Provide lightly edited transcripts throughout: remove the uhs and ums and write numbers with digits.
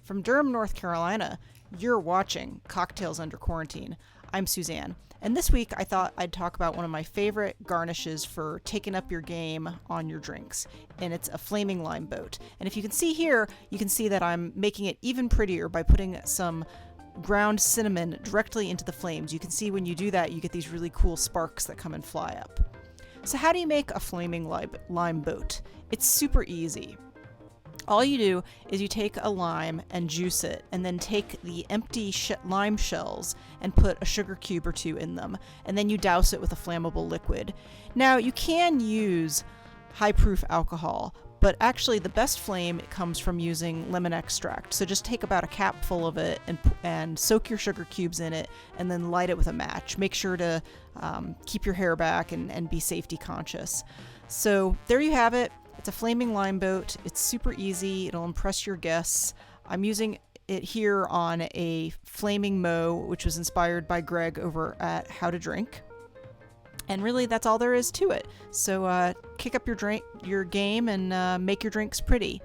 From Durham, North Carolina, you're watching Cocktails Under Quarantine. I'm Suzanne, and this week I thought I'd talk about one of my favorite garnishes for taking up your game on your drinks, and it's a flaming lime boat. And if you can see here, you can see that I'm making it even prettier by putting some ground cinnamon directly into the flames. You can see when you do that, you get these really cool sparks that come and fly up. So how do you make a flaming lime boat? It's super easy. All you do is you take a lime and juice it, and then take the empty lime shells and put a sugar cube or two in them, and then you douse it with a flammable liquid. Now, you can use high-proof alcohol, but actually the best flame comes from using lemon extract. So just take about a cap full of it and soak your sugar cubes in it, and then light it with a match. Make sure to keep your hair back and be safety conscious. So there you have it. It's a flaming lime boat. It's super easy. It'll impress your guests. I'm using it here on a flaming moe, which was inspired by Greg over at How to Drink. And really, that's all there is to it. So kick up your game and make your drinks pretty.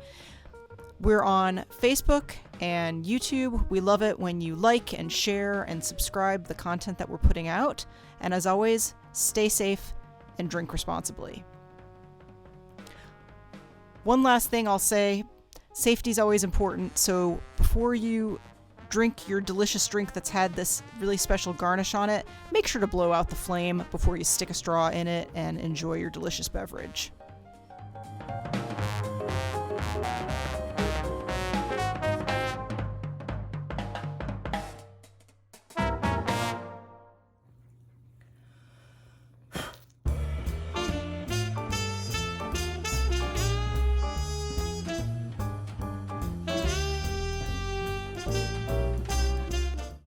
We're on Facebook and YouTube. We love it when you like and share and subscribe the content that we're putting out. And as always, stay safe and drink responsibly. One last thing I'll say, safety is always important, so before you drink your delicious drink that's had this really special garnish on it, make sure to blow out the flame before you stick a straw in it and enjoy your delicious beverage.